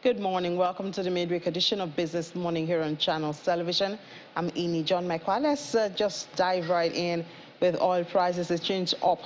Good morning. Welcome to the midweek edition of Business Morning here on Channels Television. I'm Ini John McQuarrie. Let's just dive right in with oil prices. It changed up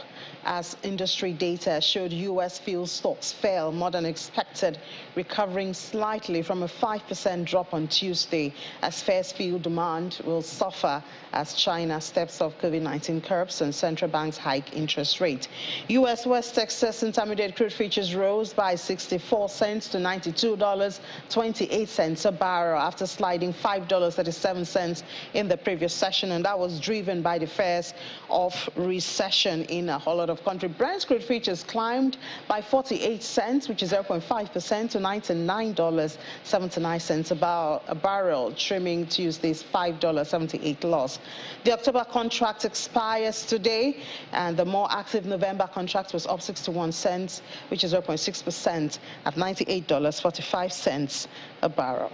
as industry data showed U.S. fuel stocks fell more than expected, recovering slightly from a 5% drop on Tuesday as first fuel demand will suffer as China steps off COVID-19 curbs and central banks hike interest rate. U.S. West Texas Intermediate crude futures rose by 64 cents to $92.28 a barrel after sliding $5.37 in the previous session, and that was driven by the fears of recession in a whole lot of country. Brent crude futures climbed by 48 cents, which is 0.5%, to $99.79 a barrel, trimming Tuesday's $5.78 loss. The October contract expires today, and the more active November contract was up 61 cents, which is 0.6%, at $98.45 a barrel.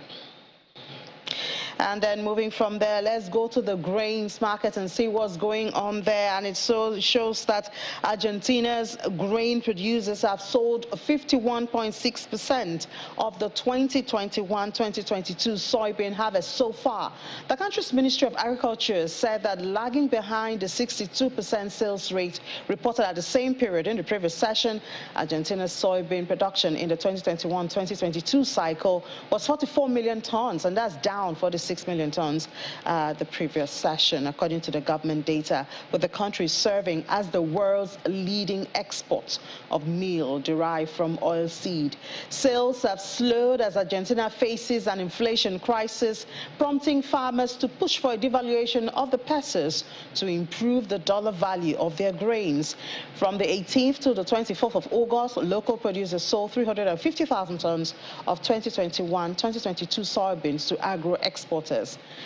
And then moving from there, let's go to the grains market and see what's going on there. And it shows that Argentina's grain producers have sold 51.6% of the 2021-2022 soybean harvest so far. The country's Ministry of Agriculture said that lagging behind the 62% sales rate reported at the same period in the previous session, Argentina's soybean production in the 2021-2022 cycle was 44 million tons, and that's down 46 million tons the previous session, according to the government data, with the country serving as the world's leading export of meal derived from oilseed. Sales have slowed as Argentina faces an inflation crisis, prompting farmers to push for a devaluation of the pesos to improve the dollar value of their grains. From the 18th to the 24th of August, local producers sold 350,000 tons of 2021-2022 soybeans to Agri exporters.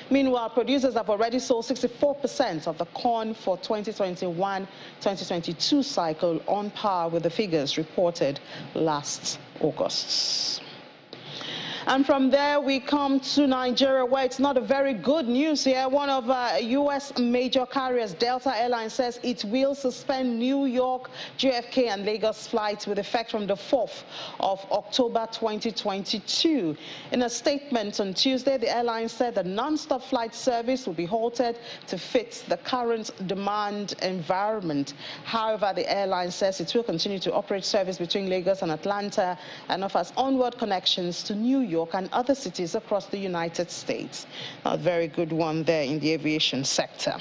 Meanwhile, producers have already sold 64% of the corn for 2021-2022 cycle, on par with the figures reported last August. And from there, we come to Nigeria, where it's not a very good news here. One of U.S. major carriers, Delta Airlines, says it will suspend New York, JFK, and Lagos flights with effect from the 4th of October 2022. In a statement on Tuesday, the airline said that non-stop flight service will be halted to fit the current demand environment. However, the airline says it will continue to operate service between Lagos and Atlanta and offers onward connections to New York and other cities across the United States. A very good one there in the aviation sector.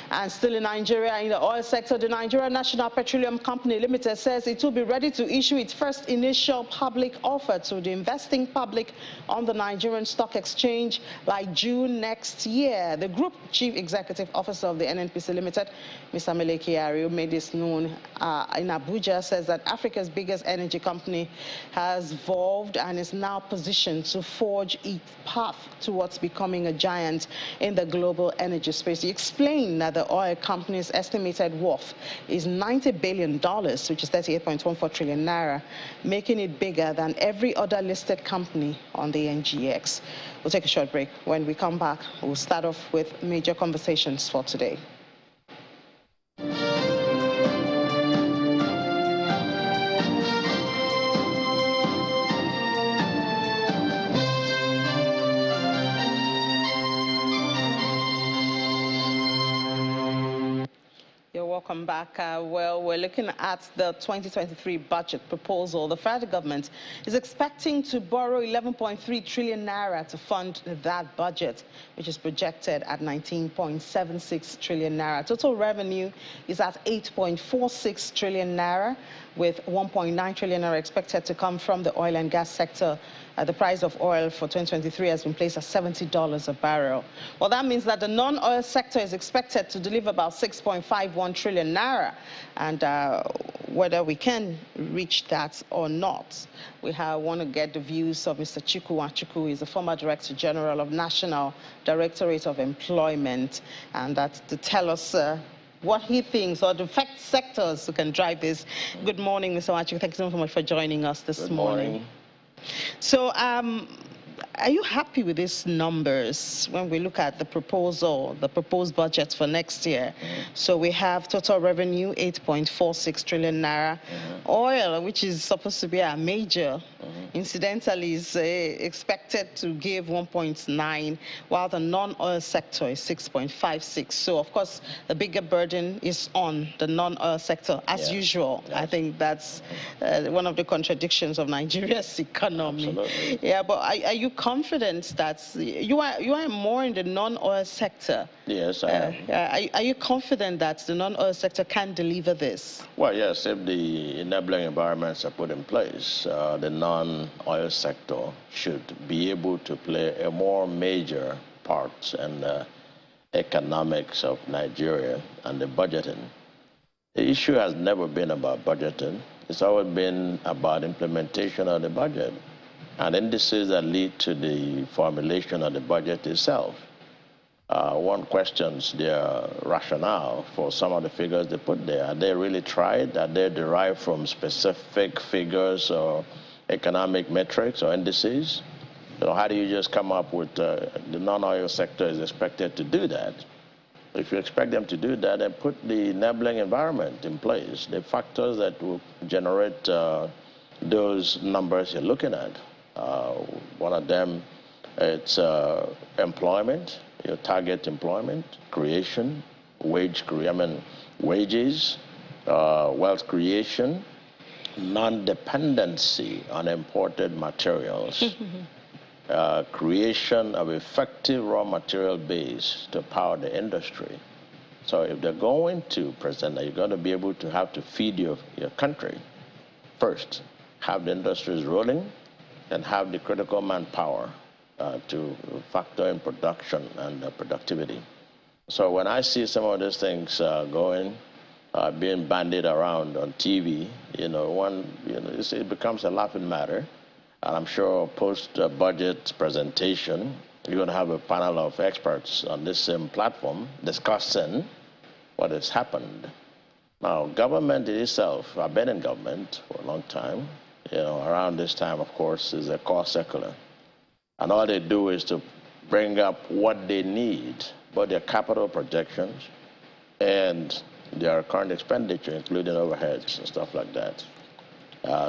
And still in Nigeria, in the oil sector, the Nigeria National Petroleum Company Limited says it will be ready to issue its first initial public offer to the investing public on the Nigerian Stock Exchange by June next year. The Group Chief Executive Officer of the NNPC Limited, Mr. Mele Kyari, who made this known in Abuja, says that Africa's biggest energy company has evolved and is now positioned to forge its path towards becoming a giant in the global energy space. He explained that the oil company's estimated worth is $90 billion, which is 38.14 trillion naira, making it bigger than every other listed company on the NGX. We'll take a short break. When we come back, we'll start off with major conversations for today. Welcome back. Well, we're looking at the 2023 budget proposal. The federal government is expecting to borrow 11.3 trillion naira to fund that budget, which is projected at 19.76 trillion naira. Total revenue is at 8.46 trillion naira, with 1.9 trillion naira expected to come from the oil and gas sector. The price of oil for 2023 has been placed at $70 a barrel. Well, that means that the non-oil sector is expected to deliver about 6.51 trillion naira. And whether we can reach that or not, we want to get the views of Mr. Chukwu. Chukwu is the former Director General of National Directorate of Employment, and that to tell us what he thinks or the sectors who can drive this. Good morning, Mr. Chukwu. Thank you so much for joining us this morning. So Are you happy with these numbers when we look at the proposed budget for next year? So we have total revenue 8.46 trillion naira. Oil, which is supposed to be a major, incidentally is expected to give 1.9, while the non-oil sector is 6.56. So of course the bigger burden is on the non-oil sector as usual. Yes. I think that's one of the contradictions of Nigeria's economy. Absolutely. Yeah, but are you confident that you are more in the non-oil sector? Yes, I am. Are you confident that the non-oil sector can deliver this? Well, yes, if the enabling environments are put in place, the non-oil sector should be able to play a more major part in the economics of Nigeria and the budgeting. The issue has never been about budgeting. It's always been about implementation of the budget and indices that lead to the formulation of the budget itself. One questions their rationale for some of the figures they put there. Are they really tried? Are they derived from specific figures or economic metrics or indices? So how do you just come up with the non-oil sector is expected to do that? If you expect them to do that, then put the enabling environment in place, the factors that will generate those numbers you're looking at. One of them, it's employment. You target employment, creation, wages, wealth creation, non-dependency on imported materials, creation of effective raw material base to power the industry. So if they're going to present that, you're going to be able to have to feed your country. First, have the industries rolling, and have the critical manpower to factor in production and productivity. So when I see some of these things being bandied around on TV, it becomes a laughing matter. And I'm sure post-budget presentation, you're going to have a panel of experts on this same platform discussing what has happened. Now, government itself, I've been in government for a long time. Around this time, of course, is a core circular. And all they do is to bring up what they need, both their capital projections and their current expenditure, including overheads and stuff like that.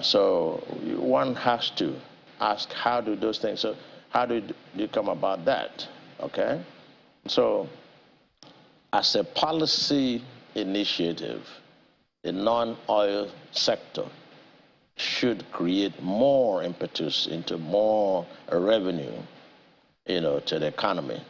So one has to ask, how do those things, so how do you come about that, okay? So as a policy initiative, the non-oil sector should create more impetus into more revenue, to the economy.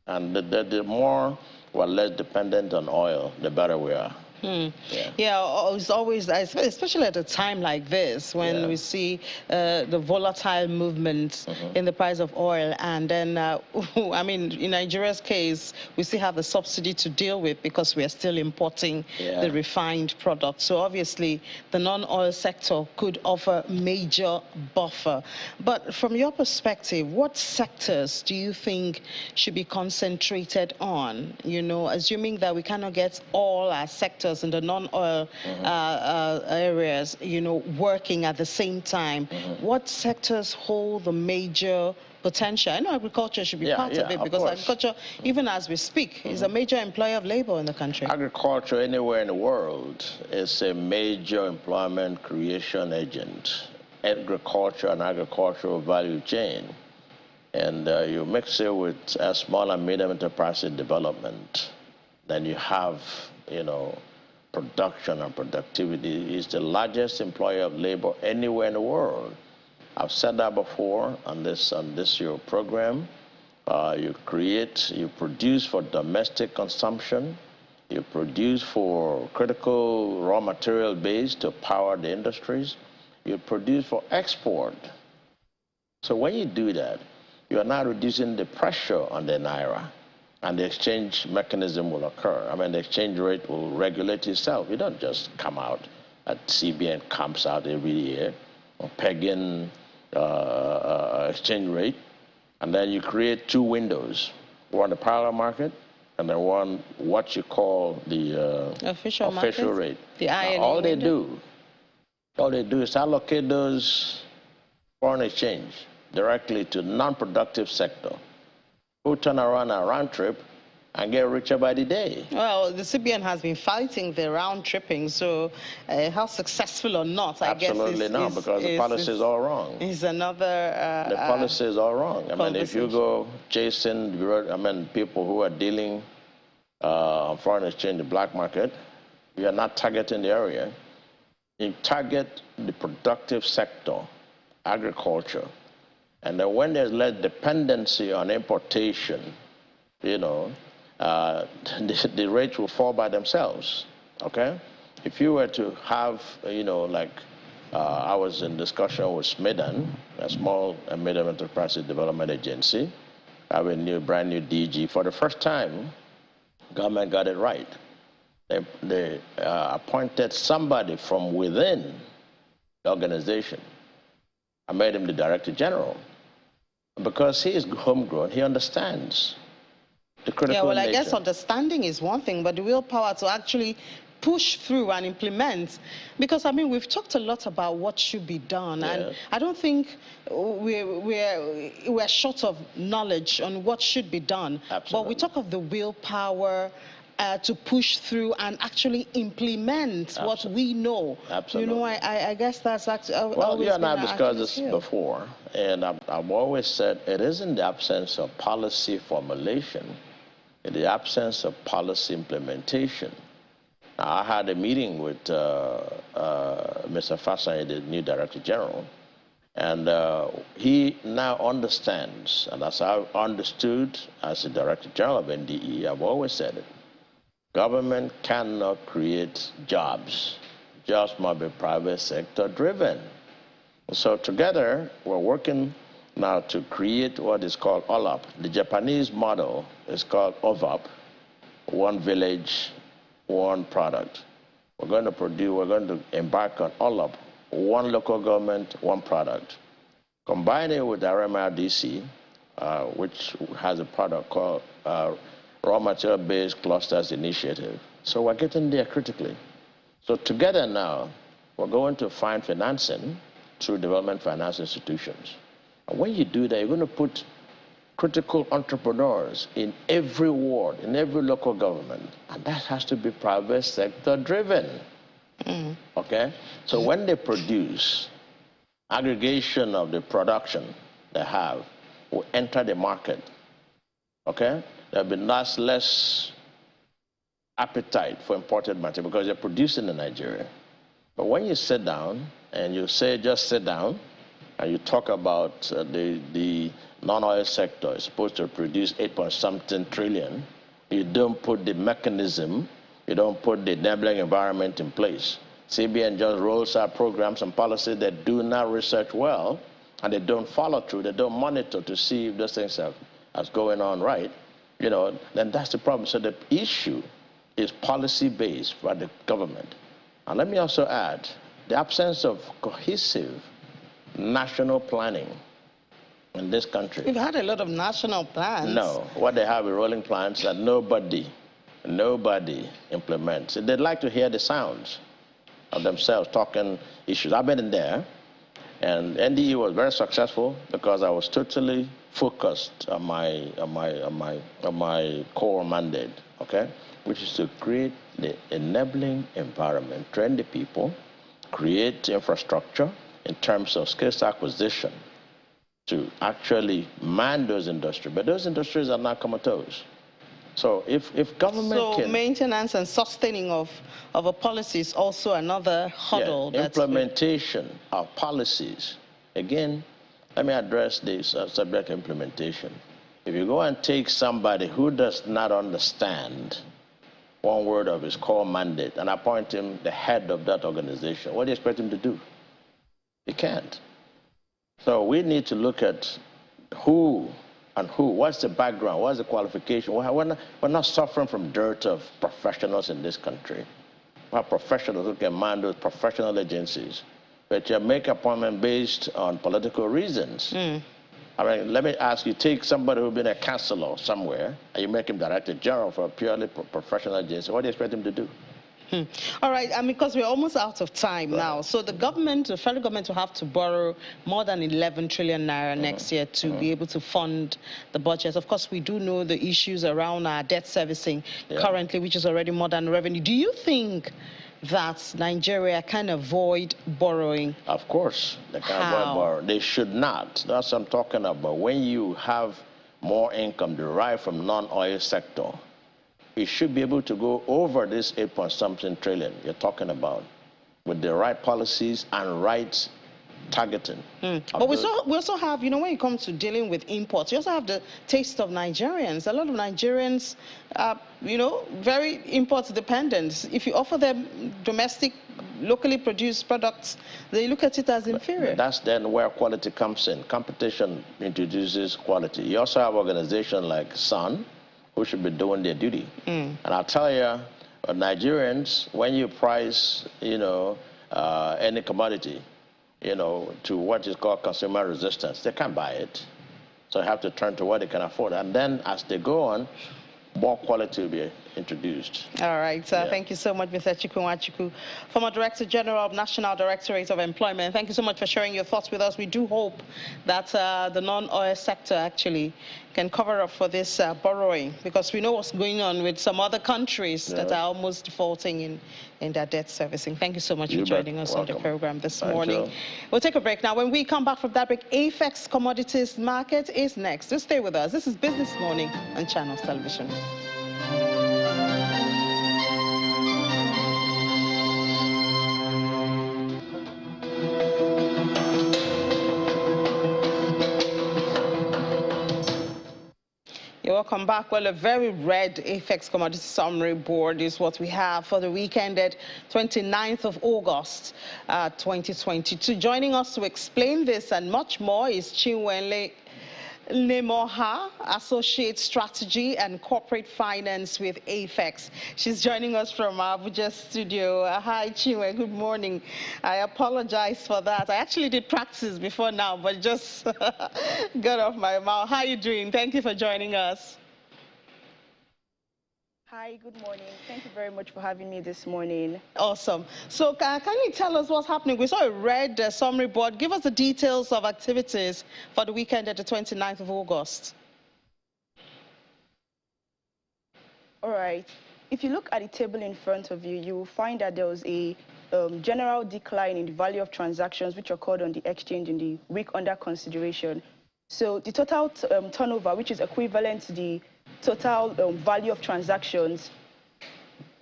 And the more we're less dependent on oil, the better we are. It's always, especially at a time like this, when we see the volatile movement in the price of oil. And then, I mean, in Nigeria's case, we still have the subsidy to deal with because we are still importing the refined product. So obviously, the non-oil sector could offer major buffer. But from your perspective, what sectors do you think should be concentrated on? Assuming that we cannot get all our sectors in the non-oil areas, working at the same time. What sectors hold the major potential? I know agriculture should be part of it, because agriculture, even as we speak, is a major employer of labor in the country. Agriculture anywhere in the world is a major employment creation agent. Agriculture and agricultural value chain. And you mix it with small and medium enterprise development, then you have, production and productivity is the largest employer of labor anywhere in the world. I've said that before on this your program. You produce for domestic consumption, you produce for critical raw material base to power the industries, you produce for export. So when you do that, you are now reducing the pressure on the naira, and the exchange mechanism will occur. I mean, the exchange rate will regulate itself. You don't just come out at CBN comes out every year or pegging exchange rate, and then you create two windows, one the parallel market and then one what you call the official rate. The INE all they do is allocate those foreign exchange directly to non-productive sector, who turn around a round trip and get richer by the day. Well, the CBN has been fighting the round tripping, so how successful or not, I guess, Absolutely not, because the policy is all wrong. Is another the policy is all wrong. I mean, if you go chasing, people who are dealing on foreign exchange, the black market, you are not targeting the area. You target the productive sector, agriculture, and then when there's less dependency on importation, you know, the rates will fall by themselves, okay? If you were to have, you know, like I was in discussion with SMIDAN, a small and medium enterprises development agency, have a brand new DG. For the first time, government got it right. They appointed somebody from within the organization. I made him the Director General. Because he is homegrown, he understands the critical nature. I guess understanding is one thing, but the willpower to actually push through and implement, because I mean we've talked a lot about what should be done, and I don't think we're short of knowledge on what should be done. Absolutely. But we talk of the willpower to push through and actually implement what we know. Absolutely. You know, I guess that's actually well, you and I have discussed this before, and I've always said it isn't the absence of policy formulation, it's the absence of policy implementation. Now, I had a meeting with Mr. Fasai, the new Director General, and he now understands, and as I've understood as the Director General of NDE, I've always said it, government cannot create jobs. Jobs must be private sector driven. So together, we're working now to create what is called OLAP. The Japanese model is called OVAP, one village, one product. We're going to embark on OLAP, one local government, one product. Combine it with RMRDC, which has a product called Raw Material-Based Clusters Initiative. So we're getting there critically. So together now, we're going to find financing through development finance institutions. And when you do that, you're going to put critical entrepreneurs in every ward, in every local government. And that has to be private sector driven. Okay? So when they produce, aggregation of the production they have will enter the market. Okay? There'll be less appetite for imported material because they're producing in Nigeria. But when you sit down and you say just sit down and you talk about the non-oil sector is supposed to produce 8-point-something trillion, you don't put the mechanism, you don't put the enabling environment in place. CBN just rolls out programs and policies that do not research well, and they don't follow through, they don't monitor to see if those things are going on right, you know, then that's the problem. So the issue is policy-based by the government. And let me also add, the absence of cohesive national planning in this country. We've had a lot of national plans. No, what they have is rolling plans that nobody implements. They'd like to hear the sounds of themselves talking issues. I've been in there, and NDE was very successful because I was totally focused on my core mandate, okay, which is to create the enabling environment, train the people, create infrastructure in terms of skills acquisition to actually man those industries. But those industries are not comatose. So if government can... maintenance and sustaining of a policy is also another hurdle. Yeah, implementation of policies. Again, let me address this subject implementation. If you go and take somebody who does not understand one word of his core mandate and appoint him the head of that organization, what do you expect him to do? He can't. So we need to look at who and who, what's the background, what's the qualification. We're not suffering from dearth of professionals in this country. We have professionals who can man those professional agencies, but you make appointment based on political reasons. I mean, let me ask you, take somebody who's been a councillor somewhere, and you make him Director General for a purely professional agency. What do you expect him to do? All right, and because we're almost out of time now, so the government, the federal government will have to borrow more than 11 trillion naira next year to be able to fund the budget. Of course, we do know the issues around our debt servicing currently, which is already more than revenue. Do you think that Nigeria can avoid borrowing? Of course, they can avoid borrowing. They should not. That's what I'm talking about. When you have more income derived from non-oil sector, it should be able to go over this 8-point-something trillion you're talking about with the right policies and right targeting. But we also have, you know, when it comes to dealing with imports, you also have the taste of Nigerians. A lot of Nigerians are, you know, very import dependent. If you offer them domestic, locally produced products, they look at it as inferior. That's then where quality comes in. Competition introduces quality. You also have organizations like SUN, who should be doing their duty. And I'll tell you, Nigerians, when you price, you know, any commodity, you know, to what is called consumer resistance, they can't buy it. So they have to turn to what they can afford. And then as they go on, more quality will be introduced. All right. Thank you so much, Mr. Chikunwachuku, former Director General of National Directorate of Employment. Thank you so much for sharing your thoughts with us. We do hope that the non-oil sector actually can cover up for this borrowing, because we know what's going on with some other countries that are almost defaulting in their debt servicing. Thank you so much for joining us on the program this morning. We'll take a break now. When we come back from that break, AFEX commodities market is next. Just stay with us. This is Business Morning on Channels Television. You're welcome back. Well, a very red AFEX commodity summary board is what we have for the weekend at 29th of August, 2022. Joining us to explain this and much more is Chinwenle Nemoha, Associate Strategy and Corporate Finance with AFEX. She's joining us from our Abuja studio. Hi, Chinwe. Good morning. I apologize for that. I actually did practice before now, but just got off my mouth. How are you doing? Thank you for joining us. Hi, good morning. Thank you very much for having me this morning. Awesome. So can you tell us what's happening? We saw a red summary board. Give us the details of activities for the weekend at the 29th of August. All right. If you look at the table in front of you, you will find that there was a general decline in the value of transactions which occurred on the exchange in the week under consideration. So the total turnover, which is equivalent to the total value of transactions,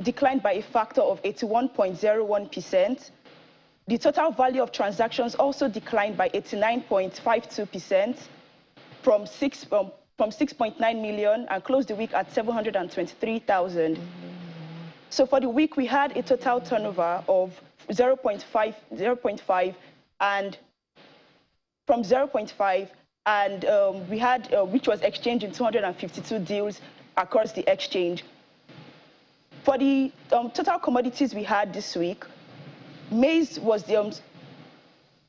declined by a factor of 81.01%. The total value of transactions also declined by 89.52% from 6.9 million and closed the week at 723,000. So for the week, we had a total turnover of 0.5 and from 0.5 and we had, which was exchanged in 252 deals across the exchange. For the total commodities we had this week, maize was the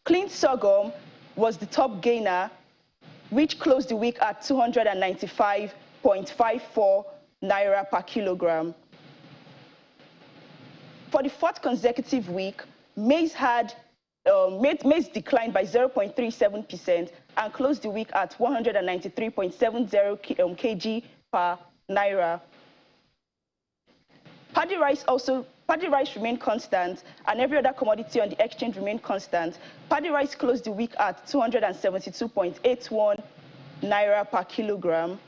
clean sorghum was the top gainer, which closed the week at 295.54 naira per kilogram. For the fourth consecutive week, maize had maize declined by 0.37% and closed the week at 193.70 kg per naira. Paddy rice remained constant, and every other commodity on the exchange remained constant. Paddy rice closed the week at 272.81 naira per kilogram.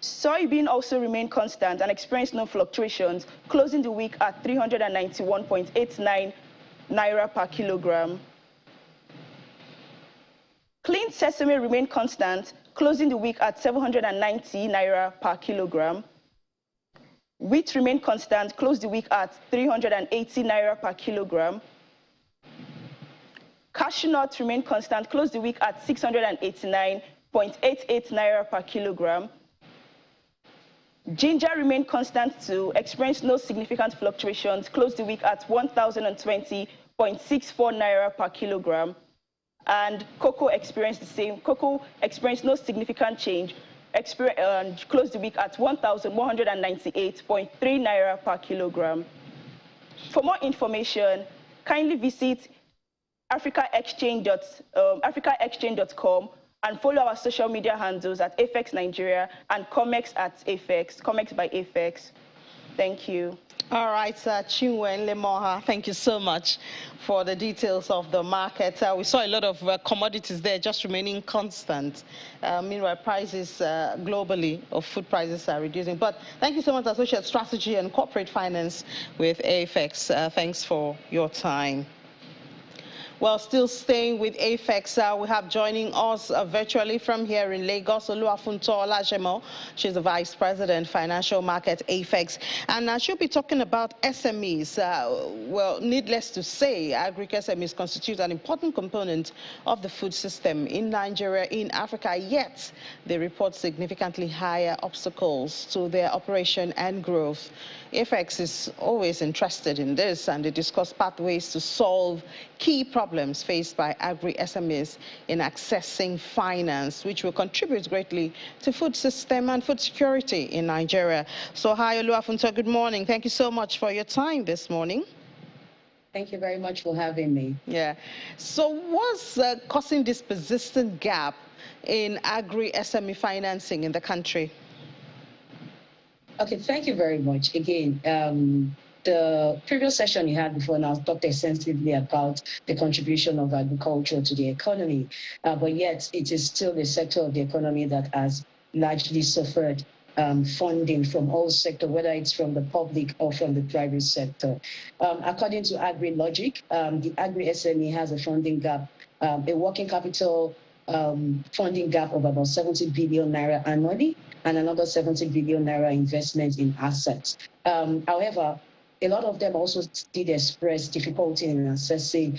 Soybean also remained constant and experienced no fluctuations, closing the week at 391.89 naira per kilogram. Clean sesame remained constant, closing the week at 790 naira per kilogram. Wheat remained constant, closed the week at 380 naira per kilogram. Cashew nuts remained constant, closed the week at 689.88 naira per kilogram. Ginger remained constant too, experienced no significant fluctuations, closed the week at 1,020.64 naira per kilogram. And cocoa experienced the same. Cocoa experienced no significant change, closed the week at 1,198.3 naira per kilogram. For more information, kindly visit africaexchange.com and follow our social media handles at AFEX Nigeria and COMEX at AFEX, COMEX by AFEX. Thank you. All right, Chinwenle Moha, thank you so much for the details of the market. We saw a lot of commodities there just remaining constant. Meanwhile, prices globally of food prices are reducing. But thank you so much, Associate Strategy and Corporate Finance with AFEX. Thanks for your time. Well, still staying with AFEX, we have joining us virtually from here in Lagos, Oluwafunto Olajemo. She's the Vice President, Financial Market, AFEX. And she'll be talking about SMEs. Well, needless to say, Agri SMEs constitute an important component of the food system in Nigeria, in Africa, yet they report significantly higher obstacles to their operation and growth. AFEX is always interested in this, and they discuss pathways to solve key problems faced by Agri SMEs in accessing finance, which will contribute greatly to food system and food security in Nigeria. So, hi, Oluwafunto, good morning. Thank you so much for your time this morning. Thank you very much for having me. Yeah. So what's causing this persistent gap in Agri SME financing in the country? Okay, thank you very much. Again, the previous session you had before now talked extensively about the contribution of agriculture to the economy, but yet it is still the sector of the economy that has largely suffered funding from all sectors, whether it's from the public or from the private sector. According to Agri Logic, the Agri SME has a funding gap, a working capital funding gap of about 70 billion naira annually, and another 70 billion naira investment in assets. However, a lot of them also did express difficulty in accessing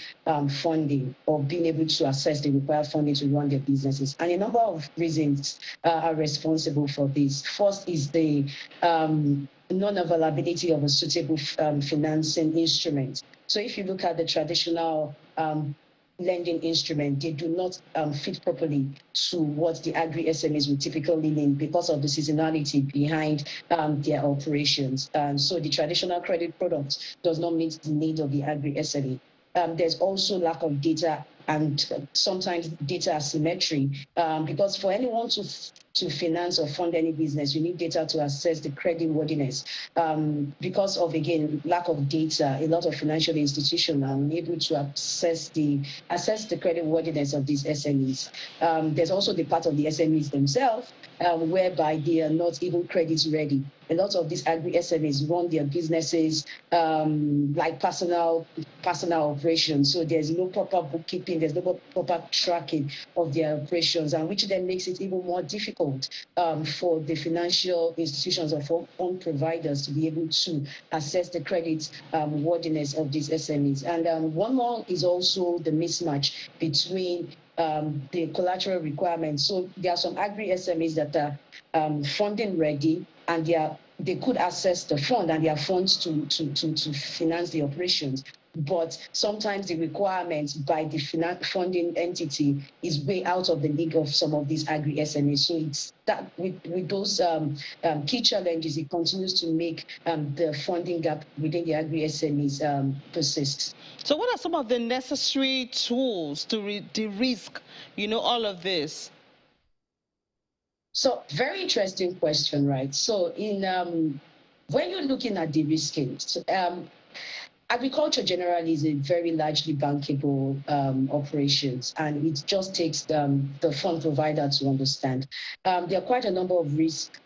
funding or being able to access the required funding to run their businesses. And a number of reasons are responsible for this. First is the non-availability of a suitable financing instrument. So if you look at the traditional lending instrument, they do not fit properly to what the Agri SMEs would typically need because of the seasonality behind their operations. So the traditional credit product does not meet the need of the Agri SME. There's also lack of data and sometimes data asymmetry because for anyone to finance or fund any business, you need data to assess the creditworthiness. Because of, again, lack of data, a lot of financial institutions are unable to assess the creditworthiness of these SMEs. There's also the part of the SMEs themselves, whereby they are not even credit ready. A lot of these Agri SMEs run their businesses like personal operations. So there's no proper bookkeeping, there's no proper tracking of their operations, and which then makes it even more difficult for the financial institutions or for fund providers to be able to assess the credit worthiness of these SMEs. And one more is also the mismatch between the collateral requirements. So there are some Agri SMEs that are funding ready, and they could access the fund and their funds to finance the operations. But sometimes the requirements by the funding entity is way out of the league of some of these Agri SMEs. So it's that with those key challenges, it continues to make the funding gap within the Agri SMEs persist. So what are some of the necessary tools to de-risk, all of this? So very interesting question, right? So when you're looking at de-risking, agriculture generally is a very largely bankable operations, and it just takes the fund provider to understand. There are quite a number of risk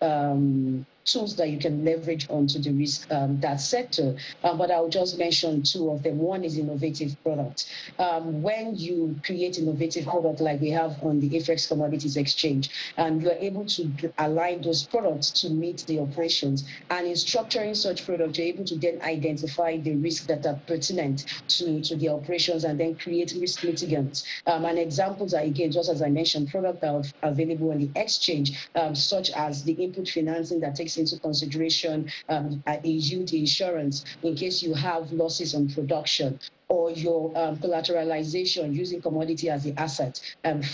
tools that you can leverage onto the risk that sector, but I'll just mention two of them. One is innovative products. When you create innovative product like we have on the AFEX Commodities Exchange, and you're able to align those products to meet the operations, and in structuring such products, you're able to then identify the risks that are pertinent to the operations and then create risk mitigants. And examples are, again, just as I mentioned, products that are available on the exchange, such as the input financing that takes into consideration a yield insurance in case you have losses on production, or your collateralization using commodity as the asset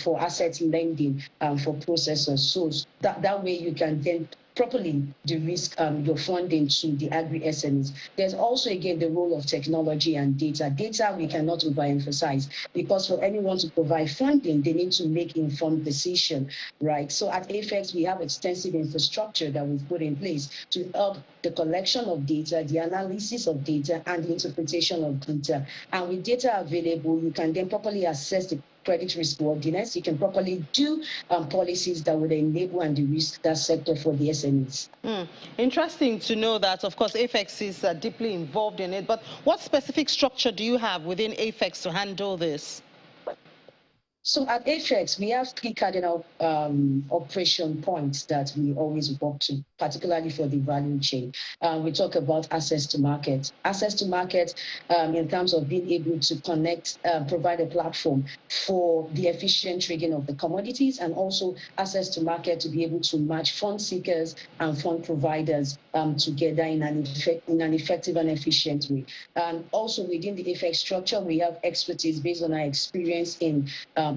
for asset lending for processors. So that way you can then properly de-risk your funding to the agri-SMEs. There's also, again, the role of technology and data. Data we cannot overemphasize, because for anyone to provide funding, they need to make informed decision, right? So at AFEX, we have extensive infrastructure that we've put in place to help the collection of data, the analysis of data, and the interpretation of data. And with data available, you can then properly assess the credit risk worthiness. You can properly do policies that would enable and de-risk that sector for the SMEs. Interesting to know that, of course, AFEX is deeply involved in it. But what specific structure do you have within AFEX to handle this? So at AFEX, we have 3 cardinal operation points that we always work to, particularly for the value chain. We talk about access to market. Access to market in terms of being able to connect, provide a platform for the efficient trading of the commodities, and also access to market to be able to match fund seekers and fund providers together in an effective and efficient way. And also within the AFEX structure, we have expertise based on our experience in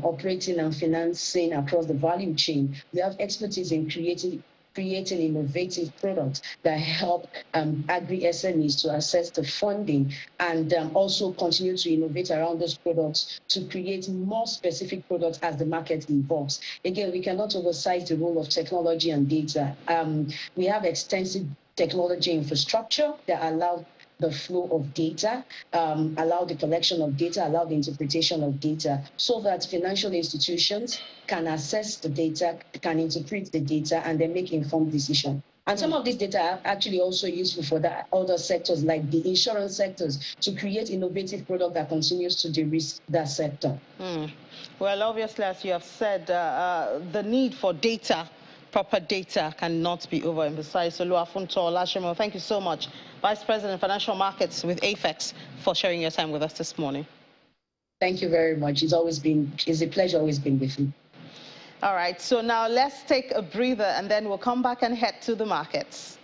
operating and financing across the value chain. We have expertise in creating innovative products that help agri-SMEs to access the funding, and also continue to innovate around those products to create more specific products as the market evolves. Again, we cannot oversize the role of technology and data. We have extensive technology infrastructure that allow the flow of data, allow the collection of data, allow the interpretation of data, so that financial institutions can assess the data, can interpret the data, and then make informed decisions. And some of these data are actually also useful for the other sectors, like the insurance sectors, to create innovative product that continues to de-risk that sector. Well, obviously, as you have said, the need for data, proper data, cannot be overemphasized. So, Oluwafunto Olashimo, thank you so much, Vice President of Financial Markets with AFEX, for sharing your time with us this morning. Thank you very much. It's a pleasure always being with you. All right, so now let's take a breather, and then we'll come back and head to the markets.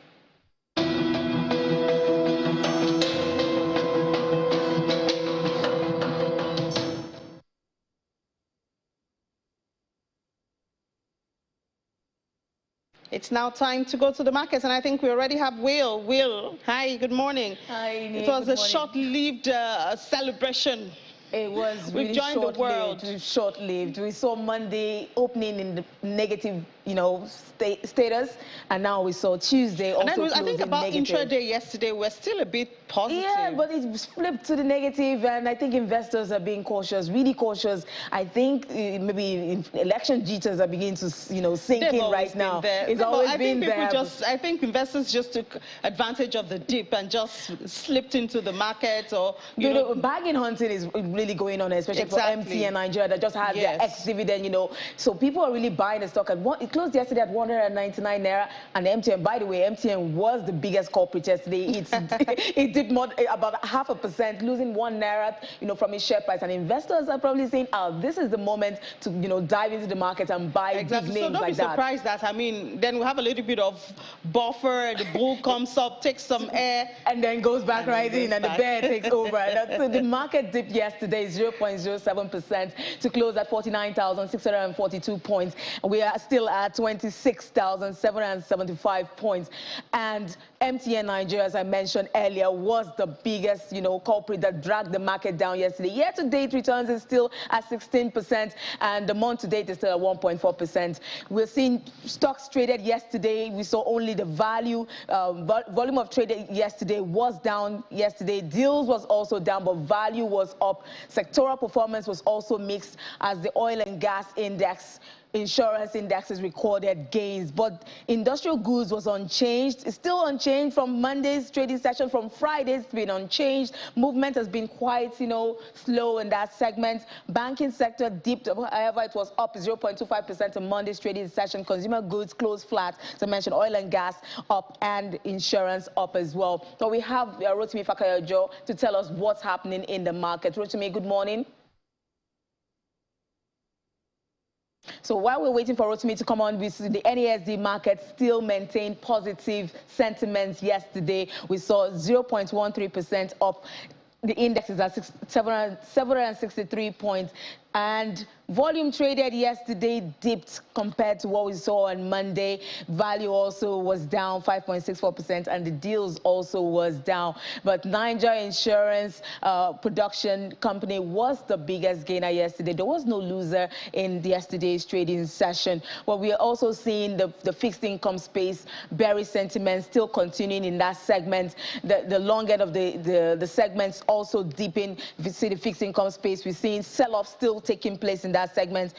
It's now time to go to the markets, and I think we already have Will. Will, hi, good morning. Hi, it was a short-lived celebration. It was really short-lived. We saw Monday opening in the negative, status, and now we saw Tuesday also closing I think about negative. intraday yesterday, we're still a bit positive. Yeah, but it flipped to the negative, and I think investors are being cautious, really cautious. I think maybe election jitters are beginning to, sink in right now. It's always been there. I think investors just took advantage of the dip and just slipped into the market, or bargain hunting is really going on, especially for MTN Nigeria that just had their ex-dividend, So people are really buying the stock. It closed yesterday at 199 naira, and MTN, by the way, MTN was the biggest culprit yesterday. It did more, about 0.5%, losing 1 naira, from its share price. And investors are probably saying, this is the moment to, dive into the market and buy big names like that. So don't be surprised that, then we have a little bit of buffer, the bull comes up, takes some air, and then goes back right in, and the bear takes over. So the market dipped yesterday 0.07% to close at 49,642 points. And we are still at 26,775 points. And MTN Nigeria, as I mentioned earlier, was the biggest, culprit that dragged the market down yesterday. Year-to-date returns is still at 16%, and the month-to-date is still at 1.4%. We're seeing stocks traded yesterday. We saw only the value. Volume of trade yesterday was down yesterday. Deals was also down, but value was up. Sectoral performance was also mixed, as the oil and gas index, insurance indexes recorded gains, but industrial goods was unchanged. It's still unchanged from Monday's trading session. From Friday, it's been unchanged. Movement has been quite, slow in that segment. Banking sector dipped, however, it was up 0.25% in Monday's trading session. Consumer goods closed flat. As I mentioned, oil and gas up, and insurance up as well. So we have Rotimi Fakayojo to tell us what's happening in the market. Rotimi, good morning. So while we're waiting for Rotimi to come on, we see the NASD market still maintained positive sentiments yesterday. We saw 0.13% up The index is at 763 points, and volume traded yesterday dipped compared to what we saw on Monday. Value also was down 5.64%, and the deals also was down. But Niger Insurance Production Company was the biggest gainer yesterday. There was no loser in yesterday's trading session. But we are also seeing the fixed income space, bearish sentiment still continuing in that segment. The long end of the segments also deepen. If you see the fixed income space, we're seeing sell-off still taking place in that segment.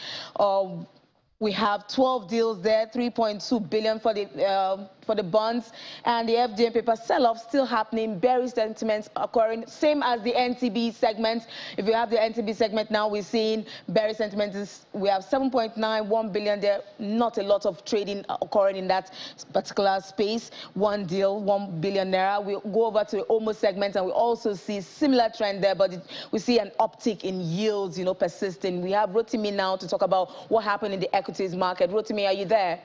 We have 12 deals there, 3.2 billion for the bonds, and the FDN paper sell-off still happening. Bearish sentiments occurring, same as the NTB segment. If you have the NTB segment now, we're seeing bearish sentiments. We have 7.91 billion there. Not a lot of trading occurring in that particular space. One deal, 1 billion naira. We go over to the OMO segment, and we also see similar trend there, but we see an uptick in yields, persisting. We have Rotimi now to talk about what happened in the equities market. Rotimi, are you there?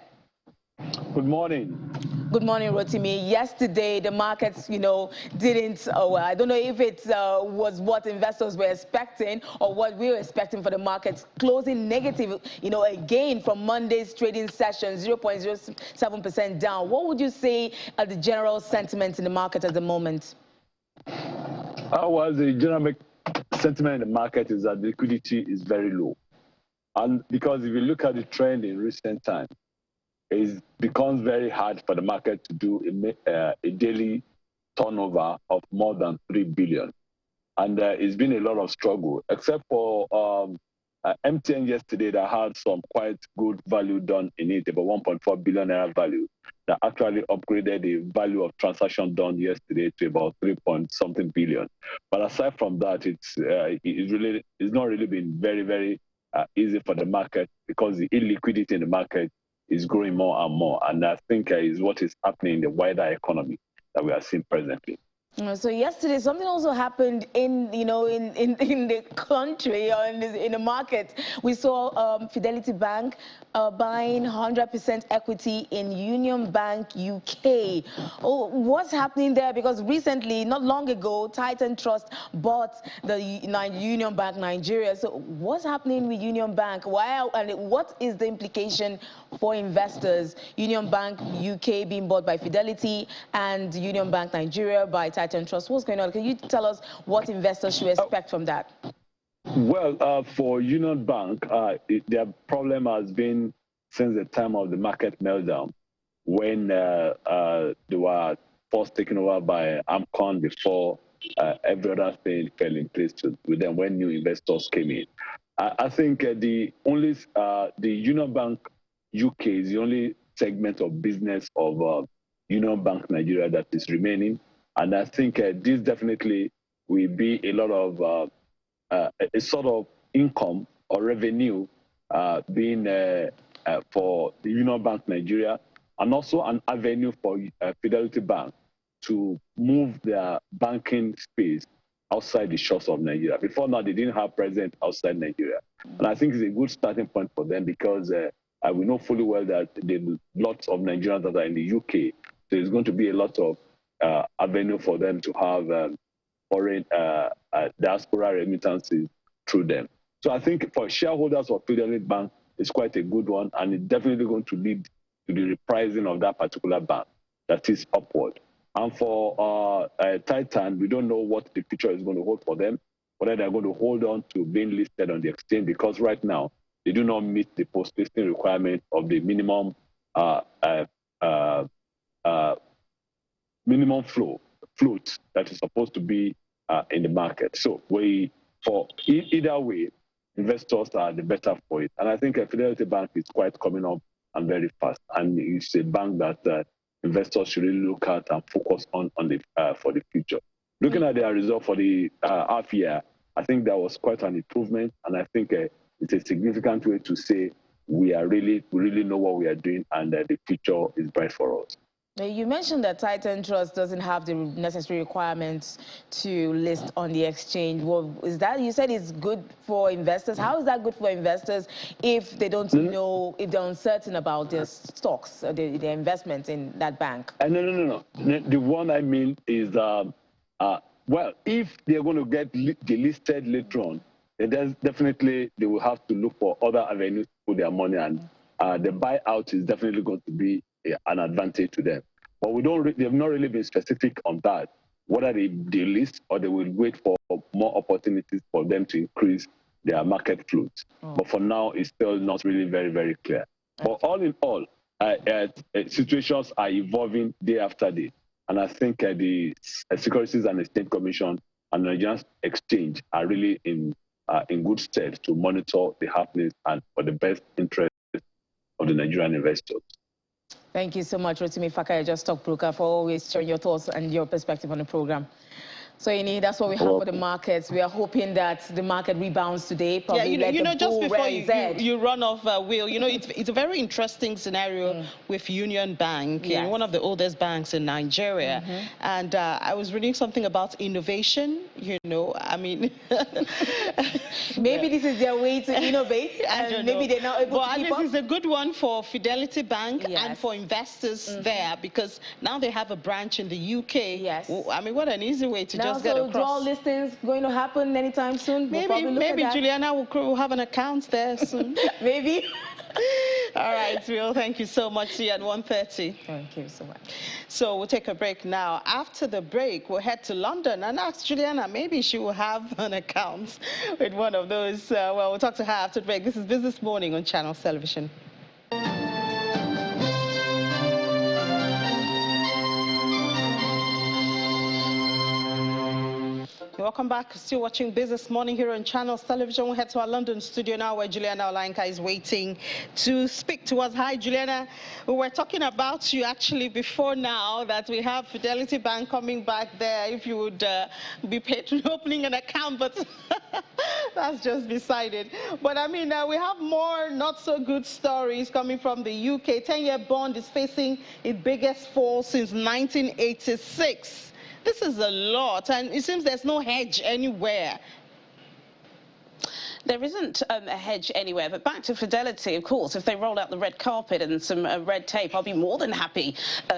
Good morning. Good morning, Rotimi. Yesterday, the markets, didn't, I don't know if it was what investors were expecting or what we were expecting for the markets, closing negative, again from Monday's trading session, 0.07% down. What would you say are the general sentiment in the market at the moment? Well, the general sentiment in the market is that liquidity is very low. And because if you look at the trend in recent times, it becomes very hard for the market to do a daily turnover of more than 3 billion. And it's been a lot of struggle, except for MTN yesterday that had some quite good value done in it, about 1.4 billion naira value, that actually upgraded the value of transaction done yesterday to about 3-point-something billion. But aside from that, it's not really been very, very easy for the market, because the illiquidity in the market is growing more and more, and I think is what is happening in the wider economy that we are seeing presently. So yesterday, something also happened in the country or in the market. We saw Fidelity Bank buying 100% equity in Union Bank UK. Oh, what's happening there? Because recently, not long ago, Titan Trust bought the Union Bank Nigeria. So what's happening with Union Bank? Why, and what is the implication for investors? Union Bank UK being bought by Fidelity and Union Bank Nigeria by Titan Trust. What's going on? Can you tell us what investors should expect from that? Well, for Union Bank, their problem has been since the time of the market meltdown, when they were first taken over by AMCON before every other thing fell in place with them when new investors came in. I think the Union Bank UK is the only segment of business of Union Bank Nigeria that is remaining. And I think this definitely will be a lot of a sort of income or revenue being for the Union Bank Nigeria, and also an avenue for Fidelity Bank to move their banking space outside the shores of Nigeria. Before now, they didn't have presence outside Nigeria. And I think it's a good starting point for them, because we know fully well that there are lots of Nigerians that are in the UK. So there's going to be a lot of avenue for them to have foreign diaspora remittances through them. So I think for shareholders of Fidelity Bank, it's quite a good one, and it's definitely going to lead to the repricing of that particular bank that is upward. And for Titan, we don't know what the future is going to hold for them, whether they're going to hold on to being listed on the exchange, because right now they do not meet the post-listing requirement of the minimum float that is supposed to be in the market. So either way, investors are the better for it. And I think Fidelity Bank is quite coming up and very fast. And it's a bank that investors should really look at and focus on for the future. Looking at their result for the half year, I think that was quite an improvement. And I think it's a significant way to say we really know what we are doing, and the future is bright for us. You mentioned that Titan Trust doesn't have the necessary requirements to list on the exchange. Well, is that, you said it's good for investors? How is that good for investors if they don't know, if they're uncertain about their stocks, their investments in that bank? No. The one I mean is well, if they're going to get delisted later on, then definitely they will have to look for other avenues to put their money, and the buyout is definitely going to be an advantage to them. But they've not really been specific on that, whether they delist or they will wait for more opportunities for them to increase their market float. But for now, it's still not really very, very clear. But all in all, situations are evolving day after day. And I think the Securities and Exchange Commission and the Nigerian Exchange are really in good stead to monitor the happenings and for the best interest of the Nigerian investors. Thank you so much, Rotimi Fakaya, just stockbroker, for always sharing your thoughts and your perspective on the program. So, that's what we have for the markets. We are hoping that the market rebounds today. Probably just before you run off, Will, it's a very interesting scenario with Union Bank, one of the oldest banks in Nigeria. And I was reading something about innovation, I mean... maybe this is their way to innovate, and maybe they're not able to keep up. This is a good one for Fidelity Bank and for investors there, because now they have a branch in the UK. Yes. I mean, what an easy way to just get across. Dual listings going to happen anytime soon? Maybe Juliana will have an account there soon. Maybe. All right, Will, thank you so much. See you at 1:30. Thank you so much. So we'll take a break now. After the break, we'll head to London and ask Juliana, maybe she will have an account with one of those. Well, we'll talk to her after the break. This is Business Morning on Channels Television. Welcome back. Still watching Business Morning here on Channels Television. We'll head to our London studio now, where Juliana Olainka is waiting to speak to us. Hi, Juliana. We were talking about you actually before now, that we have Fidelity Bank coming back there. If you would be paid to opening an account, but that's just beside it. But I mean, we have more not so good stories coming from the UK. 10-year bond is facing its biggest fall since 1986. This is a lot, and it seems there's no hedge anywhere. There isn't a hedge anywhere, but back to Fidelity, of course, if they roll out the red carpet and some red tape, I'll be more than happy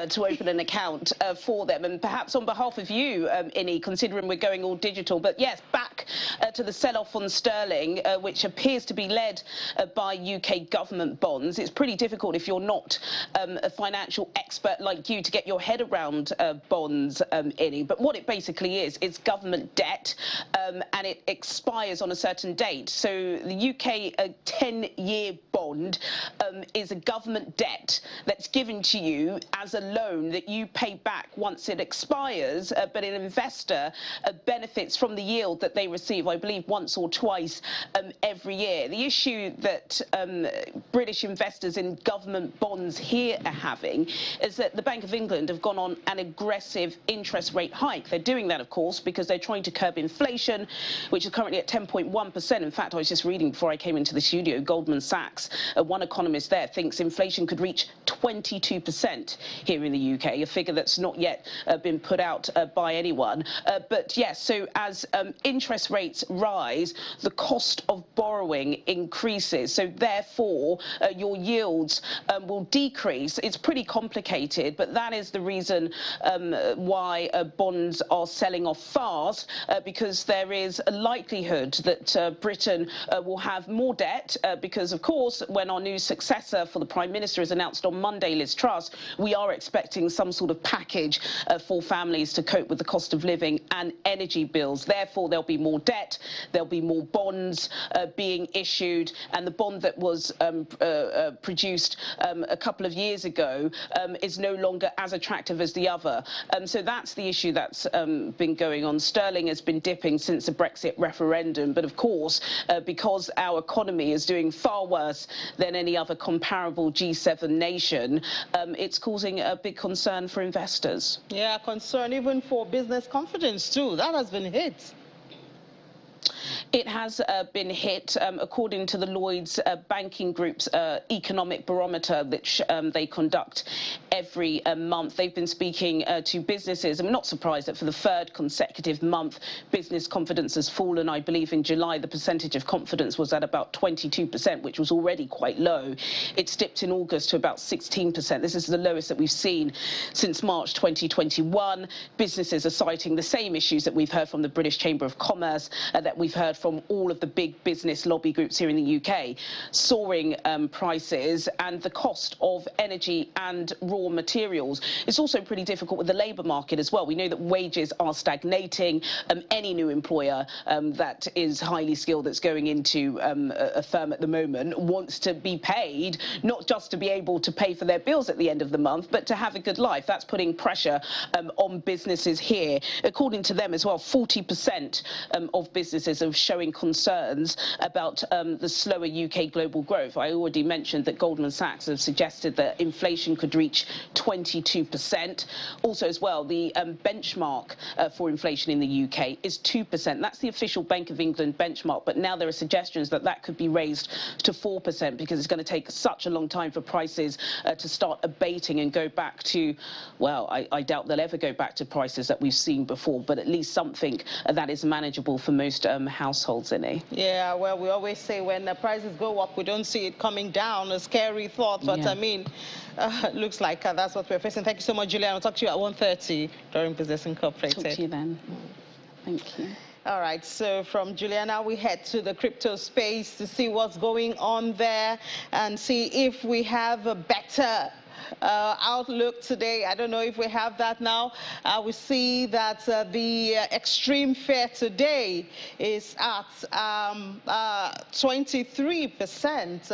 to open an account for them. And perhaps on behalf of you, Inni, considering we're going all digital. But yes, back to the sell-off on sterling, which appears to be led by UK government bonds. It's pretty difficult if you're not a financial expert like you to get your head around bonds, Inni. But what it basically is government debt, and it expires on a certain date. So the UK 10-year bond is a government debt that's given to you as a loan that you pay back once it expires, but an investor benefits from the yield that they receive, I believe, once or twice every year. The issue that British investors in government bonds here are having is that the Bank of England have gone on an aggressive interest rate hike. They're doing that, of course, because they're trying to curb inflation, which is currently at 10.1%. In fact, I was just reading before I came into the studio, Goldman Sachs, one economist there thinks inflation could reach 22% here in the UK, a figure that's not yet been put out by anyone. But yes, so as interest rates rise, the cost of borrowing increases. So therefore, your yields will decrease. It's pretty complicated, but that is the reason why bonds are selling off fast, because there is a likelihood that Britain will have more debt because, of course, when our new successor for the Prime Minister is announced on Monday, Liz Truss, we are expecting some sort of package for families to cope with the cost of living and energy bills. Therefore, there'll be more debt, there'll be more bonds being issued, and the bond that was produced a couple of years ago is no longer as attractive as the other. So that's the issue that's been going on. Sterling has been dipping since the Brexit referendum, but of course, because our economy is doing far worse than any other comparable G7 nation, it's causing a big concern for investors. Yeah, concern even for business confidence too. That has been hit. It has been hit, according to the Lloyd's Banking Group's economic barometer, which they conduct every month. They've been speaking to businesses. I'm not surprised that for the third consecutive month, business confidence has fallen. I believe in July, the percentage of confidence was at about 22%, which was already quite low. It dipped in August to about 16%. This is the lowest that we've seen since March 2021. Businesses are citing the same issues that we've heard from the British Chamber of Commerce, that we've heard from all of the big business lobby groups here in the UK. Soaring prices and the cost of energy and raw materials. It's also pretty difficult with the labour market as well. We know that wages are stagnating. Any new employer that is highly skilled that's going into a firm at the moment wants to be paid, not just to be able to pay for their bills at the end of the month, but to have a good life. That's putting pressure on businesses here. According to them as well, 40% of businesses are showing concerns about the slower UK global growth. I already mentioned that Goldman Sachs have suggested that inflation could reach 22%. Also as well, the benchmark for inflation in the UK is 2%. That's the official Bank of England benchmark, but now there are suggestions that that could be raised to 4% because it's going to take such a long time for prices to start abating and go back to, well, I doubt they'll ever go back to prices that we've seen before, but at least something that is manageable for most households, Innie. Yeah, well, we always say when the prices go up, we don't see it coming down. A scary thought, but Yeah. I mean, looks like that's what we're facing. Thank you so much, Julian. I'll talk to you at 1:30 during Business Incorporated. Talk to you then. Thank you. All right, so from Juliana, we head to the crypto space to see what's going on there and see if we have a better outlook today. I don't know if we have that now. We see that the extreme fear today is at 23%.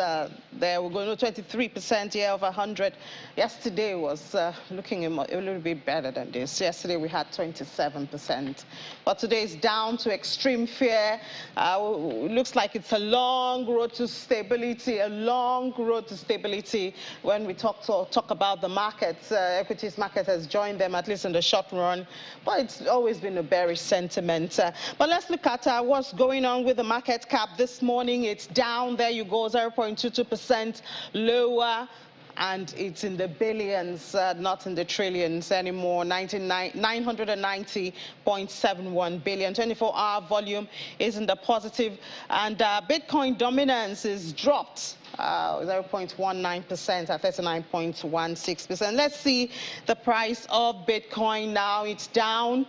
There we're going to 23% here of 100. Yesterday was looking a little bit better than this. Yesterday we had 27%, but today is down to extreme fear. Looks like it's a long road to stability. A long road to stability when we talk about the markets. Equities market has joined them, at least in the short run, but it's always been a bearish sentiment. But let's look at what's going on with the market cap this morning. It's down. There you go, 0.22% lower. And it's in the billions, not in the trillions anymore. 990.71 billion. 24-hour volume is in the positive, and Bitcoin dominance is dropped 0.19% at 39.16%. Let's see the price of Bitcoin now. It's down.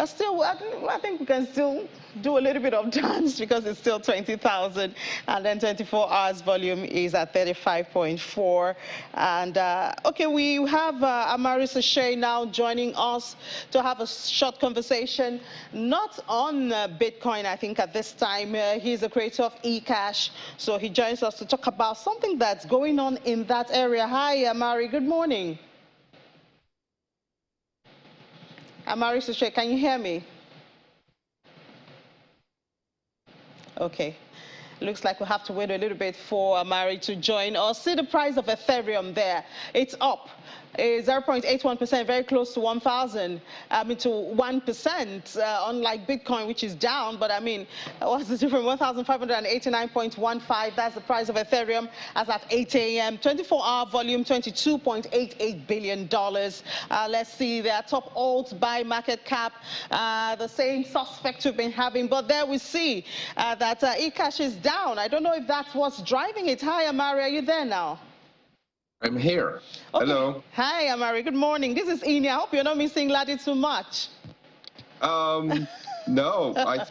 Still, I think we can still do a little bit of dance because it's still 20,000, and then 24 hours volume is at 35.4. And okay, we have Amari Sachet now joining us to have a short conversation, not on Bitcoin, I think, at this time. He's the creator of eCash, so he joins us to talk about something that's going on in that area. Hi, Amari, good morning. Amari Sachet, can you hear me? Okay. Looks like we'll have to wait a little bit for Amari to join us. See the price of Ethereum there. It's up. 0.81%, very close to 1,000. I mean, to 1%, unlike Bitcoin, which is down. But I mean, what's the difference? 1,589.15. That's the price of Ethereum as at 8 a.m. 24-hour volume, $22.88 billion. Let's see their top alts by market cap. The same suspect we've been having. But there we see that eCash is down. I don't know if that's what's driving it. Hi, Amari, are you there now? I'm here. Okay. Hello. Hi, Amari. Good morning. This is Ini. I hope you're not missing Ladi too much. No, I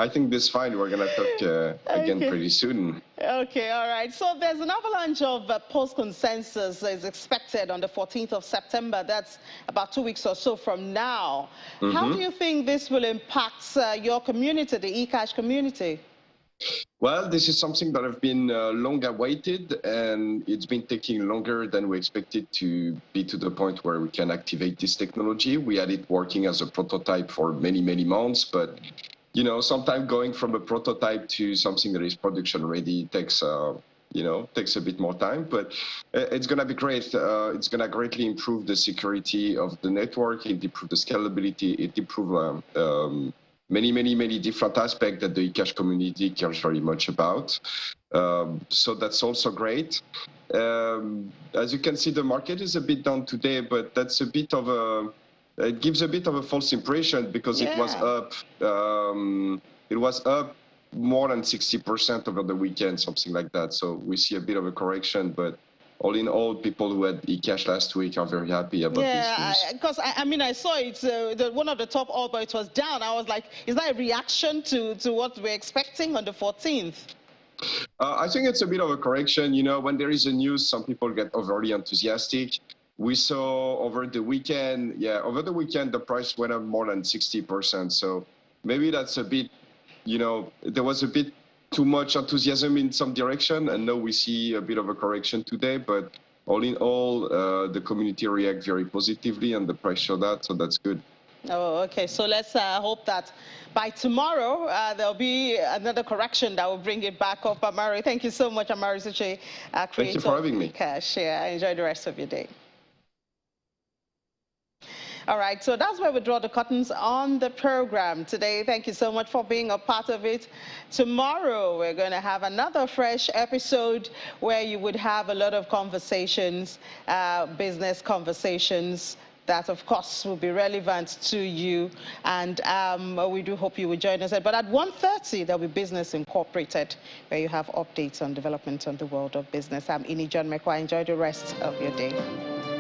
think this is fine. We're going to talk again pretty soon. Okay, all right. So there's an avalanche of post-consensus is expected on the 14th of September. That's about 2 weeks or so from now. How do you think this will impact your community, the eCash community? Well, this is something that have been long awaited, and it's been taking longer than we expected to be to the point where we can activate this technology. We had it working as a prototype for many, many months, but sometimes going from a prototype to something that is production ready takes takes a bit more time, but it's going to be great. It's going to greatly improve the security of the network. It improve the scalability. It improve many different aspects that the e-cash community cares very much about. So that's also great. As you can see, the market is a bit down today, but that's a bit of a, it gives a bit of a false impression because it was up. It was up more than 60% over the weekend, something like that. So we see a bit of a correction, but all in all, people who had e-cash last week are very happy about this news. Yeah, because I mean, I saw it, one of the top all, but it was down. I was like, is that a reaction to what we're expecting on the 14th? I think it's a bit of a correction. You know, when there is a news, some people get overly enthusiastic. We saw over the weekend, the price went up more than 60%. So maybe that's a bit, you know, there was a bit too much enthusiasm in some direction, and now we see a bit of a correction today. But all in all, the community react very positively, and the price showed that, so that's good. Oh, okay. So let's hope that by tomorrow there'll be another correction that will bring it back up. Amari, thank you so much, Amari Suche, creator Thank you for having me. Cash. Yeah, enjoy the rest of your day. All right, so that's where we draw the curtains on the program today. Thank you so much for being a part of it. Tomorrow, we're going to have another fresh episode where you would have a lot of conversations, business conversations, that, of course, will be relevant to you. And we do hope you will join us. But at 1:30, there'll be Business Incorporated, where you have updates on development on the world of business. I'm Ini John Mekwa. Enjoy the rest of your day.